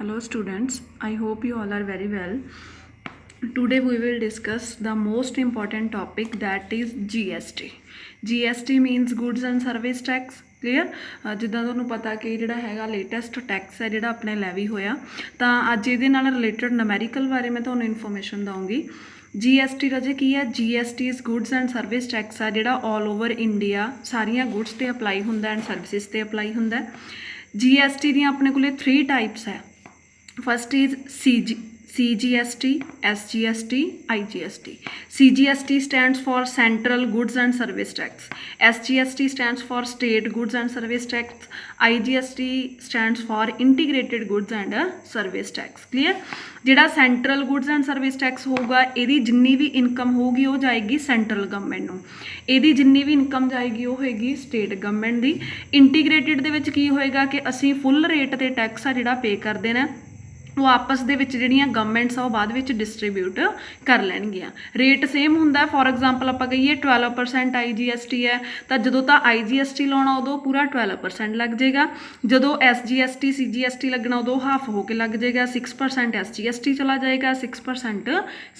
Hello students, I hope you all are very well. Today we will discuss the most important topic, that is GST. GST means goods and service tax. Clear ਜਿੱਦਾਂ ਤੁਹਾਨੂੰ ਪਤਾ ਕਿ ਜਿਹੜਾ ਹੈਗਾ latest tax ਹੈ ਜਿਹੜਾ ਆਪਣੇ levy ਹੋਇਆ, ਤਾਂ ਅੱਜ ਇਹਦੇ ਨਾਲ ਰਿਲੇਟਡ ਨਮੈਰੀਕਲ ਬਾਰੇ ਮੈਂ ਤੁਹਾਨੂੰ ਇਨਫੋਰਮੇਸ਼ਨ ਦਊਂਗੀ। GST ਰਾਜੇ ਕੀ ਹੈ? GST is goods and service tax ਆ ਜਿਹੜਾ ਆਲ ਓਵਰ ਇੰਡੀਆ ਸਾਰੀਆਂ ਗੁੱਡਸ 'ਤੇ ਅਪਲਾਈ ਹੁੰਦਾ ਐਂਡ ਸਰਵਿਸਿਜ਼ 'ਤੇ ਅਪਲਾਈ ਹੁੰਦਾ। GST ਦੀਆਂ ਆਪਣੇ ਕੋਲੇ 3 ਟਾਈਪਸ ਹੈ। First is CGST, SGST, IGST. CGST stands for Central Goods and Service Tax. SGST stands for State Goods and Service Tax. IGST stands for Integrated Goods and Service Tax. Clear? ਜਿਹੜਾ central goods and service tax ਹੋਊਗਾ, ਇਹਦੀ ਜਿੰਨੀ ਵੀ income ਹੋਊਗੀ ਉਹ ਜਾਏਗੀ central government ਨੂੰ। ਇਹਦੀ ਜਿੰਨੀ ਵੀ ਇਨਕਮ ਜਾਏਗੀ ਉਹ ਹੋਏਗੀ ਸਟੇਟ ਗਵਰਨਮੈਂਟ ਦੀ। ਇੰਟੀਗ੍ਰੇਟਿਡ ਦੇ ਵਿੱਚ ਕੀ ਹੋਏਗਾ ਕਿ ਅਸੀਂ ਫੁੱਲ ਰੇਟ 'ਤੇ ਟੈਕਸ ਆ ਜਿਹੜਾ ਪੇ ਕਰਦੇ ਨੇ, ਉਹ ਆਪਸ ਦੇ ਵਿੱਚ ਜਿਹੜੀਆਂ ਗਵਰਨਮੈਂਟਸ ਆ ਉਹ ਬਾਅਦ ਵਿੱਚ ਡਿਸਟਰੀਬਿਊਟ ਕਰ ਲੈਣਗੀਆਂ। ਰੇਟ ਸੇਮ ਹੁੰਦਾ। ਫੋਰ ਐਗਜ਼ਾਮਪਲ ਆਪਾਂ ਕਹੀਏ 12% IGST ਹੈ, ਤਾਂ ਜਦੋਂ ਤਾਂ IGST ਲਾਉਣਾ ਉਦੋਂ ਪੂਰਾ 12% ਲੱਗ ਜਾਏਗਾ। ਜਦੋਂ SGST CGST ਲੱਗਣਾ ਉਦੋਂ ਹਾਫ ਹੋ ਕੇ ਲੱਗ ਜਾਏਗਾ। 6% SGST ਚਲਾ ਜਾਏਗਾ, 6%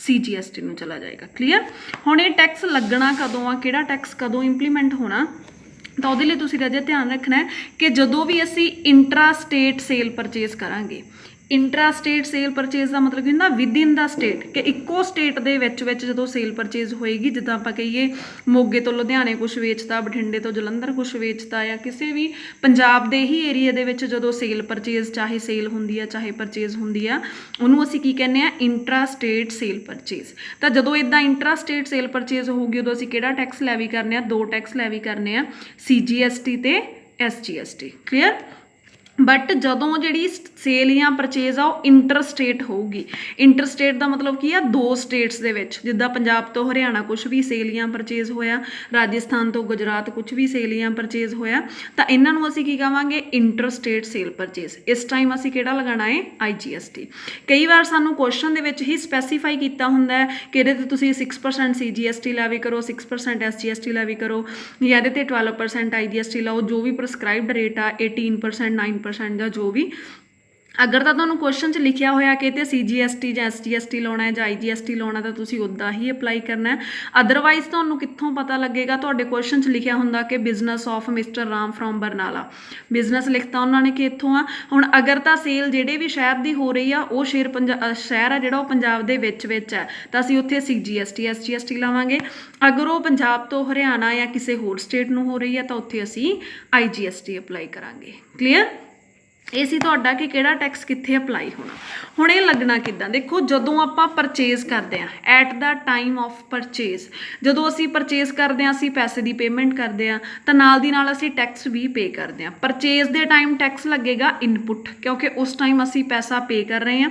CGST ਨੂੰ ਚਲਾ ਜਾਏਗਾ। ਕਲੀਅਰ? ਹੁਣ ਇਹ ਟੈਕਸ ਲੱਗਣਾ ਕਦੋਂ ਆ, ਕਿਹੜਾ ਟੈਕਸ ਕਦੋਂ ਇੰਪਲੀਮੈਂਟ ਹੋਣਾ, ਤਾਂ ਉਹਦੇ ਲਈ ਤੁਸੀਂ ਰਾਜੇ ਧਿਆਨ ਰੱਖਣਾ ਕਿ ਜਦੋਂ ਵੀ ਅਸੀਂ ਇੰਟਰਾ ਸਟੇਟ ਸੇਲ ਪਰਚੇਜ਼ ਕਰਾਂਗੇ। ਇੰਟਰਾ ਸਟੇਟ ਸੇਲ ਪਰਚੇਜ਼ ਦਾ ਮਤਲਬ ਕੀ ਹੁੰਦਾ? ਵਿਦਇਨ ਦਾ ਸਟੇਟ, ਕਿ ਇੱਕੋ ਸਟੇਟ ਦੇ ਵਿੱਚ ਜਦੋਂ ਸੇਲ ਪਰਚੇਜ਼ ਹੋਏਗੀ, ਜਿੱਦਾਂ ਆਪਾਂ ਕਹੀਏ ਮੋਗੇ ਤੋਂ ਲੁਧਿਆਣੇ ਕੁਛ ਵੇਚਤਾ, ਬਠਿੰਡੇ ਤੋਂ ਜਲੰਧਰ ਕੁਛ ਵੇਚਤਾ, ਜਾਂ ਕਿਸੇ ਵੀ ਪੰਜਾਬ ਦੇ ਹੀ ਏਰੀਆ ਦੇ ਵਿੱਚ ਜਦੋਂ ਸੇਲ ਪਰਚੇਜ਼ ਚਾਹੇ ਸੇਲ ਹੁੰਦੀ ਆ ਚਾਹੇ ਪਰਚੇਜ਼ ਹੁੰਦੀ ਆ, ਉਹਨੂੰ ਅਸੀਂ ਕੀ ਕਹਿੰਦੇ ਆ? Intra state sale purchase. ਤਾਂ ਜਦੋਂ ਇੱਦਾਂ ਇੰਟਰਾ ਸਟੇਟ ਸੇਲ ਪਰਚੇਜ਼ ਹੋਊਗੀ ਉਦੋਂ ਅਸੀਂ ਕਿਹੜਾ ਟੈਕਸ ਲੈਵੀ ਕਰਨੇ ਆ? 2 ਟੈਕਸ ਲੈਵੀ ਕਰਨੇ ਆ, CGST ਤੇ SGST। ਕਲੀਅਰ? ਬਟ ਜਦੋਂ ਜਿਹੜੀ ਸੇਲ ਜਾਂ ਪਰਚੇਜ਼ ਆ ਉਹ ਇੰਟਰ ਸਟੇਟ ਹੋਊਗੀ। ਇੰਟਰ ਸਟੇਟ ਦਾ ਮਤਲਬ ਕੀ ਆ? 2 ਸਟੇਟਸ ਦੇ ਵਿੱਚ, ਜਿੱਦਾਂ ਪੰਜਾਬ ਤੋਂ ਹਰਿਆਣਾ ਕੁਛ ਵੀ ਸੇਲ ਜਾਂ ਪਰਚੇਜ਼ ਹੋਇਆ, ਰਾਜਸਥਾਨ ਤੋਂ ਗੁਜਰਾਤ ਕੁਛ ਵੀ ਸੇਲ ਜਾਂ ਪਰਚੇਜ਼ ਹੋਇਆ, ਤਾਂ ਇਹਨਾਂ ਨੂੰ ਅਸੀਂ ਕੀ ਕਹਾਂਗੇ? Inter state sale purchase. ਇਸ ਟਾਈਮ ਅਸੀਂ ਕਿਹੜਾ ਲਗਾਉਣਾ ਹੈ? IGST। ਕਈ ਵਾਰ ਸਾਨੂੰ ਕੁਐਸਚਨ ਦੇ ਵਿੱਚ ਹੀ ਸਪੈਸੀਫਾਈ ਕੀਤਾ ਹੁੰਦਾ ਹੈ ਕਿ ਇਹਦੇ 'ਤੇ ਤੁਸੀਂ 6% CGST ਲੈਵੀ ਕਰੋ, 6% SGST ਲੈਵੀ ਕਰੋ, ਜਾਂ ਇਹਦੇ 'ਤੇ 12% IGST ਲਾਓ, ਜੋ ਵੀ ਪ੍ਰਸਕ੍ਰਾਈਬਡ ਰੇਟ ਆ 18% 9% ਜਾਂ ਜੋ ਵੀ। ਅਗਰ ਤਾਂ ਤੁਹਾਨੂੰ ਕੁਐਸਚਨ 'ਚ ਲਿਖਿਆ ਹੋਇਆ ਕਿ ਤੇ CGST ਜਾਂ SGST ਲਾਉਣਾ ਹੈ ਜਾਂ IGST ਲਾਉਣਾ, ਤਾਂ ਤੁਸੀਂ ਉੱਦਾਂ ਹੀ ਅਪਲਾਈ ਕਰਨਾ ਹੈ। ਅਦਰਵਾਈਜ਼ ਤੁਹਾਨੂੰ ਕਿੱਥੋਂ ਪਤਾ ਲੱਗੇਗਾ? ਤੁਹਾਡੇ ਕੁਐਸਚਨ 'ਚ ਲਿਖਿਆ ਹੁੰਦਾ ਕਿ business of mister Ram from Barnala. Business ਲਿਖਤਾ ਉਹਨਾਂ ਨੇ ਕਿ ਇੱਥੋਂ ਆ। ਹੁਣ ਅਗਰ ਤਾਂ ਸੇਲ ਜਿਹੜੇ ਵੀ ਸ਼ਹਿਰ ਦੀ ਹੋ ਰਹੀ ਆ, ਉਹ ਸ਼ਹਿਰ ਆ ਜਿਹੜਾ ਉਹ ਪੰਜਾਬ ਦੇ ਵਿੱਚ ਹੈ, ਤਾਂ ਅਸੀਂ ਉੱਥੇ CGST SGST ਲਾਵਾਂਗੇ। ਅਗਰ ਉਹ ਪੰਜਾਬ ਤੋਂ ਹਰਿਆਣਾ ਜਾਂ ਕਿਸੇ ਹੋਰ ਸਟੇਟ ਨੂੰ ਹੋ ਰਹੀ ਆ, ਤਾਂ ਉੱਥੇ ਅਸੀਂ IGST ਅਪਲਾਈ ਕਰਾਂਗੇ। ਕਲੀਅਰ? ਇਹ ਸੀ ਤੁਹਾਡਾ ਕਿ ਕਿਹੜਾ ਟੈਕਸ ਕਿੱਥੇ ਅਪਲਾਈ ਹੋਣਾ। ਹੁਣ ਇਹ ਲੱਗਣਾ ਕਿੱਦਾਂ? ਦੇਖੋ, ਜਦੋਂ ਆਪਾਂ ਪਰਚੇਜ਼ ਕਰਦੇ ਹਾਂ, at the time of purchase, ਜਦੋਂ ਅਸੀਂ ਪਰਚੇਜ਼ ਕਰਦੇ ਹਾਂ, ਅਸੀਂ ਪੈਸੇ ਦੀ ਪੇਮੈਂਟ ਕਰਦੇ ਹਾਂ, ਤਾਂ ਨਾਲ ਦੀ ਨਾਲ ਅਸੀਂ ਟੈਕਸ ਵੀ ਪੇ ਕਰਦੇ ਹਾਂ। ਪਰਚੇਜ਼ ਦੇ ਟਾਈਮ ਟੈਕਸ ਲੱਗੇਗਾ ਇਨਪੁਟ, ਕਿਉਂਕਿ ਉਸ ਟਾਈਮ ਅਸੀਂ ਪੈਸਾ ਪੇ ਕਰ ਰਹੇ ਹਾਂ,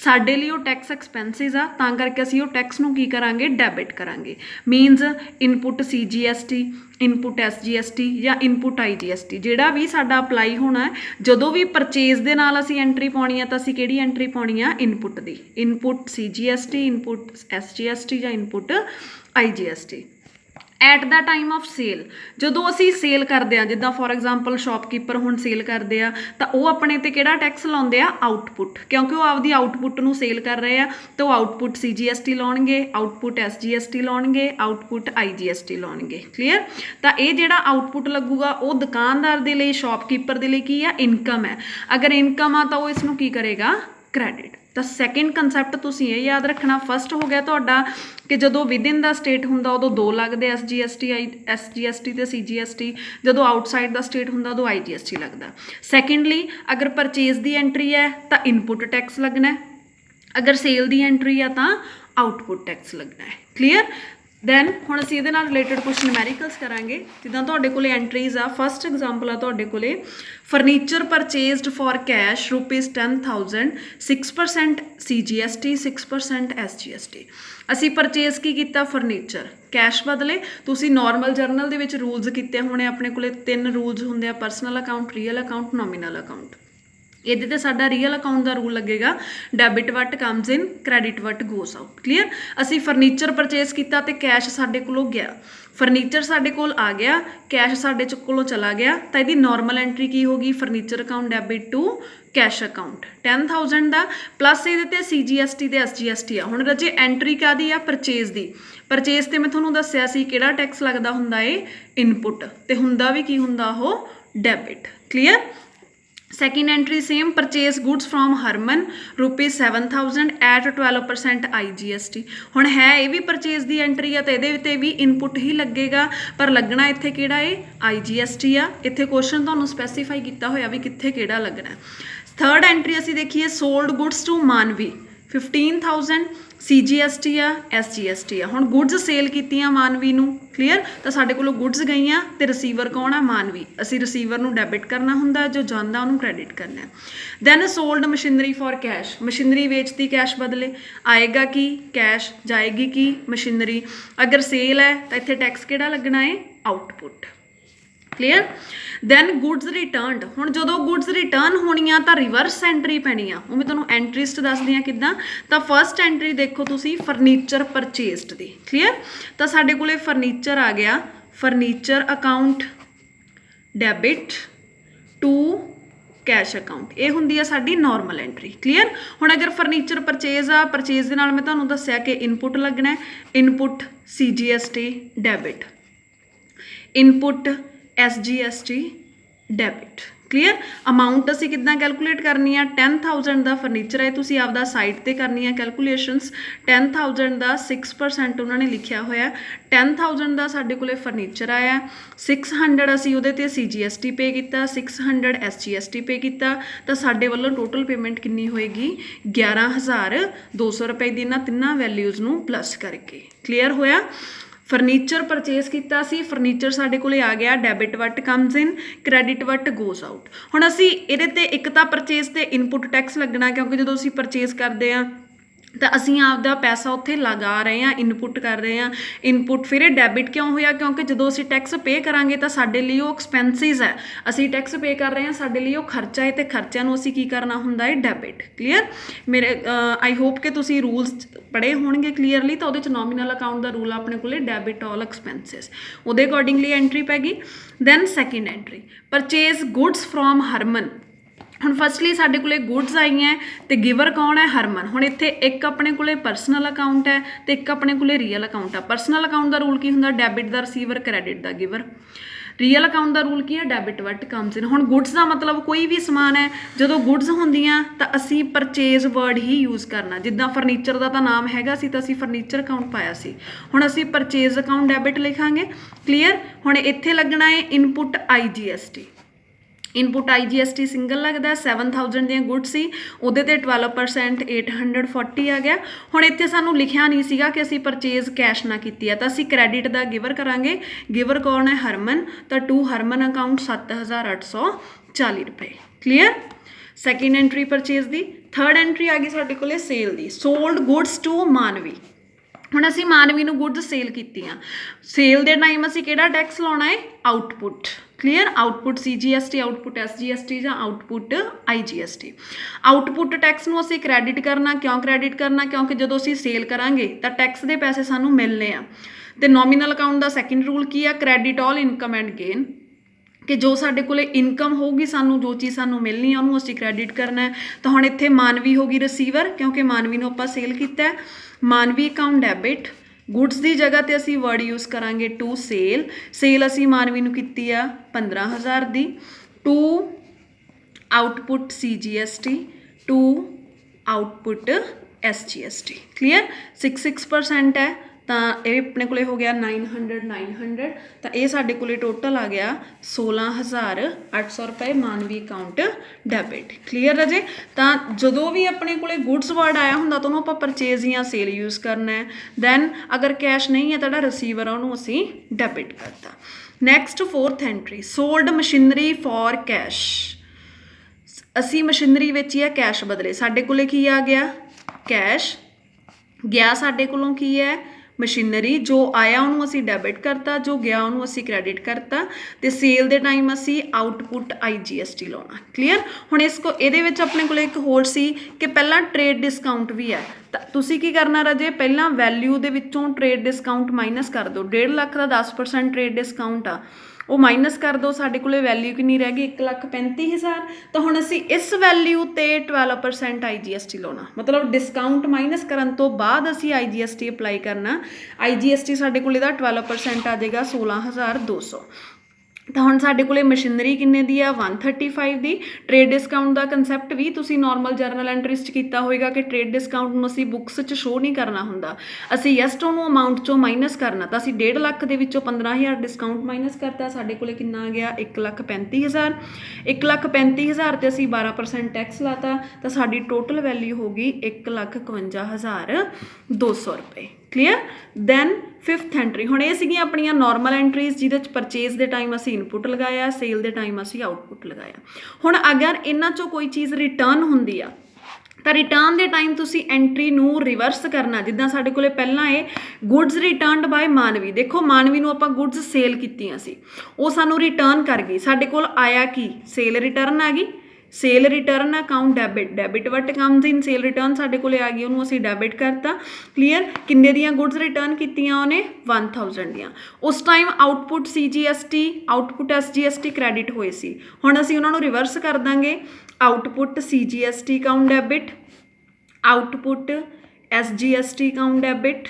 ਸਾਡੇ ਲਈ ਉਹ ਟੈਕਸ ਐਕਸਪੈਂਸਿਸ ਆ, ਤਾਂ ਕਰਕੇ ਅਸੀਂ ਉਹ ਟੈਕਸ ਨੂੰ ਕੀ ਕਰਾਂਗੇ? ਡੈਬਿਟ ਕਰਾਂਗੇ। Means input CGST, input SGST ਜਾਂ ਇਨਪੁਟ IGST ਜਿਹੜਾ ਵੀ ਸਾਡਾ ਅਪਲਾਈ ਹੋਣਾ ਹੈ। ਜਦੋਂ ਵੀ ਪਰਚੇਜ਼ ਦੇ ਨਾਲ ਅਸੀਂ ਐਂਟਰੀ ਪਾਉਣੀ ਆ, ਤਾਂ ਅਸੀਂ ਕਿਹੜੀ ਐਂਟਰੀ ਪਾਉਣੀ ਆ? ਇਨਪੁਟ ਦੀ। ਇਨਪੁਟ CGST, ਇਨਪੁਟ SGST ਜਾਂ input IGST। At the time of sale, ਜਦੋਂ ਅਸੀਂ ਸੇਲ ਕਰਦੇ ਹਾਂ, ਜਿੱਦਾਂ ਫੋਰ ਐਗਜ਼ਾਮਪਲ ਸ਼ੌਪਕੀਪਰ ਹੁਣ ਸੇਲ ਕਰਦੇ ਆ, ਤਾਂ ਉਹ ਆਪਣੇ 'ਤੇ ਕਿਹੜਾ ਟੈਕਸ ਲਾਉਂਦੇ ਆ? ਆਊਟਪੁੱਟ, ਕਿਉਂਕਿ ਉਹ ਆਪਦੀ ਆਊਟਪੁੱਟ ਨੂੰ ਸੇਲ ਕਰ ਰਹੇ ਆ, ਤਾਂ ਉਹ output CGST ਲਾਉਣਗੇ, output SGST ਲਾਉਣਗੇ, output IGST ਲਾਉਣਗੇ। Clear? ਤਾਂ ਇਹ ਜਿਹੜਾ ਆਊਟਪੁੱਟ ਲੱਗੂਗਾ ਉਹ ਦੁਕਾਨਦਾਰ ਦੇ ਲਈ, ਸ਼ੌਪਕੀਪਰ ਦੇ ਲਈ ਕੀ ਆ? ਇਨਕਮ ਹੈ। ਅਗਰ ਇਨਕਮ ਆ ਤਾਂ ਉਹ ਇਸ ਨੂੰ ਕੀ ਕਰੇਗਾ? ਕ੍ਰੈਡਿਟ। ਤਾਂ ਸੈਕਿੰਡ ਕੰਸੈਪਟ ਤੁਸੀਂ ਇਹ ਯਾਦ ਰੱਖਣਾ। ਫਸਟ ਹੋ ਗਿਆ ਤੁਹਾਡਾ ਕਿ ਜਦੋਂ ਵਿਦਇਨ ਦਾ ਸਟੇਟ ਹੁੰਦਾ ਉਦੋਂ 2 ਲੱਗਦੇ, SGST ਤੇ CGST। ਜਦੋਂ ਆਊਟਸਾਈਡ ਦਾ ਸਟੇਟ ਹੁੰਦਾ ਉਦੋਂ IGST ਲੱਗਦਾ। ਸੈਕਿੰਡਲੀ, ਅਗਰ ਪਰਚੇਜ਼ ਦੀ ਐਂਟਰੀ ਹੈ ਤਾਂ ਇਨਪੁਟ ਟੈਕਸ ਲੱਗਣਾ, ਅਗਰ ਸੇਲ ਦੀ ਐਂਟਰੀ ਆ ਤਾਂ ਆਊਟਪੁੱਟ ਟੈਕਸ ਲੱਗਣਾ ਹੈ। ਕਲੀਅਰ? ਦੈਨ ਹੁਣ ਅਸੀਂ ਇਹਦੇ ਨਾਲ ਰਿਲੇਟਡ ਕੁਛ ਨਿਊਮੈਰੀਕਲਸ ਕਰਾਂਗੇ। ਜਿੱਦਾਂ ਤੁਹਾਡੇ ਕੋਲ ਐਂਟਰੀਜ਼ ਆ, ਫਸਟ ਐਗਜ਼ਾਮਪਲ ਆ ਤੁਹਾਡੇ ਕੋਲੇ furniture ਪਰਚੇਜ਼ਡ for cash ₹10,000, 6% CGST, 6% SGST। ਅਸੀਂ ਪਰਚੇਜ਼ ਕੀ ਕੀਤਾ? ਫਰਨੀਚਰ। ਕੈਸ਼ ਬਦਲੇ ਤੁਸੀਂ ਨਾਰਮਲ ਜਰਨਲ ਦੇ ਵਿੱਚ ਰੂਲਸ ਕੀਤੇ ਹੋਣੇ, ਆਪਣੇ ਕੋਲੇ 3 ਰੂਲਸ ਹੁੰਦੇ ਆ: personal account, real account, nominal account. ਇਹਦੇ 'ਤੇ ਸਾਡਾ ਰੀਅਲ ਅਕਾਊਂਟ ਦਾ ਰੂਲ ਲੱਗੇਗਾ ਡੈਬਿਟ ਵਟ ਕਮਸ ਇਨ, ਕ੍ਰੈਡਿਟ ਵਟ ਗੋਸ ਆਊਟ। ਕਲੀਅਰ? ਅਸੀਂ ਫਰਨੀਚਰ ਪਰਚੇਜ਼ ਕੀਤਾ ਅਤੇ ਕੈਸ਼ ਸਾਡੇ ਕੋਲੋਂ ਗਿਆ, ਫਰਨੀਚਰ ਸਾਡੇ ਕੋਲ ਆ ਗਿਆ, ਕੈਸ਼ ਸਾਡੇ ਕੋਲੋਂ ਚਲਾ ਗਿਆ, ਤਾਂ ਇਹਦੀ ਨਾਰਮਲ ਐਂਟਰੀ ਕੀ ਹੋਗੀ? Furniture account debit to cash account 10,000 का प्लस ये CGST ते SGST आ। हुण रजे एंट्री कादी आ परचेज दी। परचेज ते मैं तुहानूं दस्सिया सी किहड़ा टैक्स लगदा हुंदा है इनपुट ते हुंदा भी की हुंदा ओह debit. Clear. Second entry same purchase goods from Harman ₹7,000 eight 12% IGST। हुण है ये भी परचेज की एंट्री है तो ये भी इनपुट ही लगेगा पर लगना इत्थे किहड़ा है IGST आ। इत्थे क्वेश्चन तुहानूं स्पैसीफाई किया होया भी कित्थे किहड़ा लगना। थर्ड एंट्री असीं देखिए सोल्ड गुड्स टू मानवी 15,000 CGST आ SGST आ। हुण गुड्स सेल कीतियां मानवी नूं। क्लीयर। तो साडे कोलों गुड्स गईयां ते रिसीवर कौन आ मानवी। असीं रिसीवर नूं डेबिट करना हुंदा जो जांदा उहनूं क्रेडिट करना। Then sold machinery for cash machinery वेचती cash बदले आएगा की कैश जाएगी की मशीनरी। अगर सेल है तो इत्थे टैक्स किहड़ा लगना है output. Clear. Then goods returned हुण जदों गुड्स रिटर्न होणियां तां रिवर्स एंट्री पैनी आ। वो मैं तुहानूं एंट्रीज दसदी हां किद्दां। तां फस्ट एंट्री देखो तुसीं फर्नीचर परचेस्ड दी। क्लीयर। तां साडे कोले फर्नीचर आ गया furniture account debit to cash account ये हुंदी है साडी नॉर्मल एंट्री। क्लीयर। हुण अगर फर्नीचर परचेज आ परचेज दे नाल मैं तुहानूं दस्सिया कि इनपुट लगना है input CGST debit input SGST debit. Clear. Amount असीं किद्दां कैलकुलेट करनी है 10,000 का फर्नीचर है तुसीं आपदा साइड ते करनी है कैलकुलेशनस 10,000 का 6% उन्होंने लिखिया होया 10,000 का साडे कोले फर्नीचर आया 600 असीं उहदे ते CGST पे किया 600 SGST पे किया तो साडे वल्लों टोटल पेमेंट कितनी होएगी 11,200 रुपए दी इन्हां तिन्नां वैल्यूज़ नूं प्लस करके। क्लीयर होया। फर्नीचर परचेज किया सी फर्नीचर साडे कोले आ गया debit what comes in credit what goes out. हुण असीं इहदे ते एक तां परचेज ते इनपुट टैक्स लगना क्योंकि जदों असीं परचेज करदे आ तो असीं आपदा पैसा उत्थे लगा रहे हैं इनपुट कर रहे हैं इनपुट फिर डेबिट क्यों होया क्योंकि जदों असीं टैक्स पे करांगे तो साडे लई ओह एक्सपेंसिज है असीं टैक्स पे कर रहे हैं साडे लई ओह खर्चा है तो खर्चों नूं असीं की करना हुंदा है डेबिट। क्लीयर। मेरे आई होप कि तुसीं रूल्स पढ़े होणगे क्लीयरली तो उहदे च नॉमिनल अकाउंट का रूल अपने कोले डेबिट ऑल एक्सपेंसिज उहदे accordingly entry Peggy. Then second entry purchase goods from Harman. हुण फस्टली साडे कोले गुड्स आईयां ते गिवर कौन है हरमन। हुण इत्थे एक अपने कोले परसनल अकाउंट है तो एक अपने कोले रियल अकाउंट है। परसनल अकाउंट का रूल की हुंदा डेबिट दा रिसीवर क्रेडिट दा गिवर। रियल अकाउंट का रूल की है डेबिट वट कम्स इन। हुण गुड्स का मतलब कोई भी समान है जदों गुड्स होंदियां तां असीं परचेज वर्ड ही यूज़ करना जिद्दां फर्नीचर का तां नाम हैगा सी तां असीं फर्नीचर अकाउंट पाया सी हुण असीं परचेज अकाउंट डेबिट लिखांगे। क्लीयर। हुण इत्थे लगना है input IGST input IGST single लगता है 7,000 दियां गुड्स सी उहदे ते 12% 840 आ गया। हुण इत्थे सानूं लिखिया नहीं सीगा कि असीं परचेज कैश ना कीती है तो असीं क्रेडिट दा गिवर करांगे। गिवर कौन है हरमन तो टू हरमन अकाउंट 7,840 रुपए। क्लीयर। सैकेंड एंट्री परचेज दी। थर्ड एंट्री आ गई साडे कोले cell the sold goods to मानवी। हुण असीं मानवी नूं गुड्स सेल कीतियां सेल दे टाइम असीं किहड़ा टैक्स लाउणा है output. Clear. Output CGST output SGST या आउटपुट IGST। आउटपुट टैक्स नूं असीं क्रेडिट करना क्यों क्रेडिट करना क्योंकि जदों असीं सेल करांगे तां टैक्स दे पैसे सानूं मिलने आ ते नॉमिनल अकाउंट दा सैकेंड रूल की है credit all income and gain कि जो साडे कोले इनकम होगी सानू जो चीज़ सानू मिलनी है उन्होंने असीं क्रेडिट करना है। तो हुण इत्थे मानवी होगी रिसीवर क्योंकि मानवी नूं आपां सेल कीता है मानवी अकाउंट डेबिट गुड्स की जगह ते असीं वर्ड यूज़ करांगे टू सेल सेल असीं मानवी नूं कीती आ 15,000 दी two output CGST two output SGST। Clear. 6% है तो ये अपने कोले हो गया 900 तो ये साडे कोले टोटल आ गया 16,800 रुपए मानवी अकाउंट डेबिट। क्लीयर है जी। तो जदों भी अपने कोले गुड्स वर्ड आया हुंदा तो उन्होंने परचेज या सेल यूज़ करना है। दैन अगर कैश नहीं है तो रिसीवर है उन्होंने असीं डेबिट करता। Next fourth entry sold machinery for cash. असी मशीनरी वेची है कैश बदले साडे कोले की आ गया कैश गया साडे कोलों की है मशीनरी जो आया उन्होंने असी डेबिट करता जो गया उन्होंने असी क्रेडिट करता तो सेल के टाइम असी आउटपुट IGST लाना। क्लीयर। हुण इसको ये अपने को एक होर सी कि पहला ट्रेड डिस्काउंट भी है तो तुसी की करना रजे पहला वैल्यू दे विचों ट्रेड डिस्काउंट माइनस कर दो 1.5 लाख का 10% ट्रेड डिस्काउंट आ ਉਹ ਮਾਈਨਸ ਕਰ ਦਿਓ, ਸਾਡੇ ਕੋਲ ਵੈਲਿਊ ਕਿੰਨੀ ਰਹਿ ਗਈ 1,35,000। ਤਾਂ ਹੁਣ ਅਸੀਂ ਇਸ ਵੈਲਿਊ ਤੇ 12% IGST ਲਾਉਣਾ, ਮਤਲਬ ਡਿਸਕਾਊਂਟ ਮਾਈਨਸ ਕਰਨ ਤੋਂ ਬਾਅਦ ਅਸੀਂ IGST ਅਪਲਾਈ ਕਰਨਾ। IGST ਸਾਡੇ ਕੋਲ ਇਹਦਾ 12% ਆ ਜਾਏਗਾ 16,200। ਤਾਂ ਹੁਣ ਸਾਡੇ ਕੋਲੇ ਮਸ਼ੀਨਰੀ ਕਿੰਨੇ ਦੀ ਆ 135 ਦੀ। ਟ੍ਰੇਡ ਡਿਸਕਾਊਂਟ ਦਾ ਕੰਸੈਪਟ ਵੀ ਤੁਸੀਂ ਨੋਰਮਲ ਜਰਨਲ ਐਂਟਰੀਜ਼ 'ਚ ਕੀਤਾ ਹੋਏਗਾ ਕਿ ਟ੍ਰੇਡ ਡਿਸਕਾਊਂਟ ਨੂੰ ਅਸੀਂ ਬੁੱਕਸ 'ਚ ਸ਼ੋਅ ਨਹੀਂ ਕਰਨਾ ਹੁੰਦਾ, ਅਸੀਂ ਜਸਟ ਉਹਨੂੰ ਅਮਾਊਂਟ 'ਚੋਂ ਮਾਈਨਸ ਕਰਨਾ। ਤਾਂ ਅਸੀਂ 1.5 ਲੱਖ ਦੇ ਵਿੱਚੋਂ 15,000 ਡਿਸਕਾਊਂਟ ਮਾਈਨਸ ਕਰਤਾ, ਸਾਡੇ ਕੋਲੇ ਕਿੰਨਾ ਆ ਗਿਆ 1,35,000। 1,35,000 ਤੇ ਅਸੀਂ 12% ਟੈਕਸ ਲਾਤਾ, ਤਾਂ ਸਾਡੀ ਟੋਟਲ ਵੈਲਿਊ ਹੋ ਗਈ 1,52,200 ਰੁਪਏ। ਕਲੀਅਰ। ਦੈਨ ਫਿਫਥ ਐਂਟਰੀ, ਹੁਣ ਇਹ ਸੀਗੀਆਂ ਆਪਣੀਆਂ ਨੋਰਮਲ ਐਂਟਰੀਜ਼ ਜਿਹਦੇ 'ਚ ਪਰਚੇਜ਼ ਦੇ ਟਾਈਮ ਅਸੀਂ ਇਨਪੁਟ ਲਗਾਇਆ, ਸੇਲ ਦੇ ਟਾਈਮ ਅਸੀਂ ਆਊਟਪੁੱਟ ਲਗਾਇਆ। ਹੁਣ ਅਗਰ ਇਹਨਾਂ 'ਚੋਂ ਕੋਈ ਚੀਜ਼ ਰਿਟਰਨ ਹੁੰਦੀ ਆ ਤਾਂ ਰਿਟਰਨ ਦੇ ਟਾਈਮ ਤੁਸੀਂ ਐਂਟਰੀ ਨੂੰ ਰਿਵਰਸ ਕਰਨਾ। ਜਿੱਦਾਂ ਸਾਡੇ ਕੋਲੇ ਪਹਿਲਾਂ ਇਹ ਗੁੱਡਸ ਰਿਟਰਨਡ ਬਾਏ ਮਾਨਵੀ, ਦੇਖੋ ਮਾਨਵੀ ਨੂੰ ਆਪਾਂ ਗੁੱਡਸ ਸੇਲ ਕੀਤੀਆਂ ਸੀ, ਉਹ ਸਾਨੂੰ ਰਿਟਰਨ ਕਰ ਗਈ, ਸਾਡੇ ਕੋਲ ਆਇਆ ਕੀ ਸੇਲ ਰਿਟਰਨ ਆ ਗਈ। ਸੇਲ ਰਿਟਰਨ ਅਕਾਊਂਟ ਡੈਬਿਟ ਵਟ ਕਮਸ ਇਨ ਸੇਲ ਰਿਟਰਨ ਸਾਡੇ ਕੋਲੇ ਆ ਗਈ, ਉਹਨੂੰ ਅਸੀਂ ਡੈਬਿਟ ਕਰਤਾ। ਕਲੀਅਰ। ਕਿੰਨੇ ਦੀਆਂ ਗੁੱਡਸ ਰਿਟਰਨ ਕੀਤੀਆਂ ਉਹਨੇ 1000 ਦੀਆਂ। ਉਸ time output CGST output SGST credit ਹੋਏ ਸੀ, ਹੁਣ ਅਸੀਂ ਉਹਨਾਂ ਨੂੰ ਰਿਵਰਸ ਕਰ ਦਾਂਗੇ। Output CGST account debit, output SGST account debit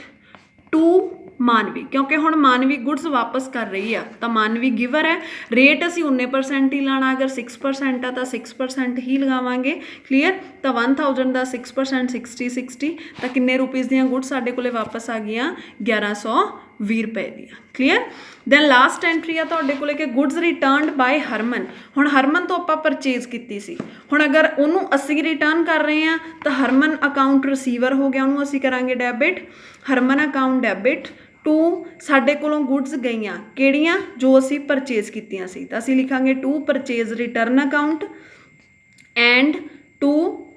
to ਮਾਨਵੀ, ਕਿਉਂਕਿ ਹੁਣ ਮਾਨਵੀ ਗੁੱਡਸ ਵਾਪਸ ਕਰ ਰਹੀ ਆ, ਤਾਂ ਮਾਨਵੀ ਗਿਵਰ ਹੈ। ਰੇਟ ਅਸੀਂ 19% ਹੀ ਲਾਣਾ, ਅਗਰ 6% ਆ ਤਾਂ 6% ਹੀ ਲਗਾਵਾਂਗੇ। ਕਲੀਅਰ। ਤਾਂ 1000 ਦਾ 6% 60 ਤਾਂ ਕਿੰਨੇ ਰੁਪੀਜ਼ ਦੀਆਂ ਗੁੱਡਸ ਸਾਡੇ ਕੋਲੇ ਵਾਪਸ ਆ ਗਈਆਂ 1120 ਰੁਪਏ ਦੀਆਂ। ਕਲੀਅਰ। ਦੈਨ ਲਾਸਟ ਐਂਟਰੀ ਆ ਤੁਹਾਡੇ ਕੋਲੇ ਕਿ ਗੁੱਡਸ ਰਿਟਰਨਡ ਬਾਏ ਹਰਮਨ। ਹੁਣ ਹਰਮਨ ਤੋਂ ਆਪਾਂ ਪਰਚੇਜ਼ ਕੀਤੀ ਸੀ, ਹੁਣ ਅਗਰ ਉਹਨੂੰ ਅਸੀਂ ਰਿਟਰਨ ਕਰ ਰਹੇ ਹਾਂ ਤਾਂ ਹਰਮਨ ਅਕਾਊਂਟ ਰਿਸੀਵਰ ਹੋ ਗਿਆ, ਉਹਨੂੰ ਅਸੀਂ ਕਰਾਂਗੇ debit. Harman account debit to ਸਾਡੇ ਕੋਲੋਂ ਗੁੱਡਸ ਗਈਆਂ ਕਿਹੜੀਆਂ ਜੋ ਅਸੀਂ ਪਰਚੇਜ਼ ਕੀਤੀਆਂ ਸੀ, ਤਾਂ ਅਸੀਂ ਲਿਖਾਂਗੇ to purchase return account and to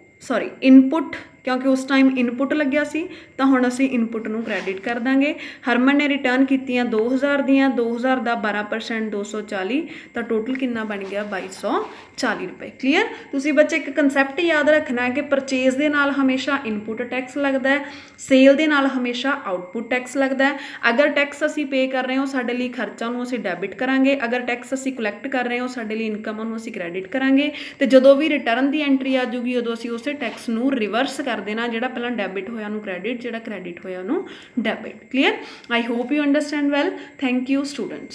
input, ਕਿਉਂਕਿ ਉਸ ਟਾਈਮ ਇਨਪੁੱਟ ਲੱਗਿਆ ਸੀ ਤਾਂ ਹੁਣ ਅਸੀਂ ਇਨਪੁੱਟ ਨੂੰ ਕ੍ਰੈਡਿਟ ਕਰ ਦਾਂਗੇ। ਹਰਮਨ ਨੇ ਰਿਟਰਨ ਕੀਤੀਆਂ 2000 ਦੀਆਂ, 2000 ਦਾ 12% 240, ਤਾਂ ਟੋਟਲ ਕਿੰਨਾ ਬਣ ਗਿਆ 2240 ਰੁਪਏ। ਕਲੀਅਰ। ਤੁਸੀਂ ਬੱਚੇ ਇੱਕ ਕੰਸੈਪਟ ਯਾਦ ਰੱਖਣਾ ਹੈ ਕਿ ਪਰਚੇਜ਼ ਦੇ ਨਾਲ ਹਮੇਸ਼ਾ ਇਨਪੁੱਟ ਟੈਕਸ ਲੱਗਦਾ ਹੈ, ਸੇਲ ਦੇ ਨਾਲ ਹਮੇਸ਼ਾ ਆਊਟਪੁੱਟ ਟੈਕਸ ਲੱਗਦਾ ਹੈ। ਅਗਰ ਟੈਕਸ ਅਸੀਂ ਪੇ ਕਰ ਰਹੇ ਹਾਂ ਸਾਡੇ ਲਈ ਖਰਚਾ, ਉਹਨੂੰ ਅਸੀਂ ਡੈਬਿਟ ਕਰਾਂਗੇ। ਅਗਰ ਟੈਕਸ ਅਸੀਂ ਕਲੈਕਟ ਕਰ ਰਹੇ ਹਾਂ ਸਾਡੇ ਲਈ ਇਨਕਮ, ਉਹਨੂੰ ਅਸੀਂ ਕ੍ਰੈਡਿਟ ਕਰਾਂਗੇ। ਤੇ ਜਦੋਂ ਵੀ ਰਿਟਰਨ ਦੀ ਐਂਟਰੀ ਆ ਜੂਗੀ ਉਦੋਂ ਅਸੀਂ ਉਸੇ ਟੈਕਸ ਨੂੰ ਰਿਵਰਸ ਕਰ ਦੇਣਾ, ਜਿਹੜਾ ਪਹਿਲਾਂ ਡੈਬਿਟ ਹੋਇਆ ਉਹਨੂੰ ਕ੍ਰੈਡਿਟ, ਜਿਹੜਾ ਕ੍ਰੈਡਿਟ ਹੋਇਆ ਉਹਨੂੰ debit. Clear. I hope you understand well. Thank you students.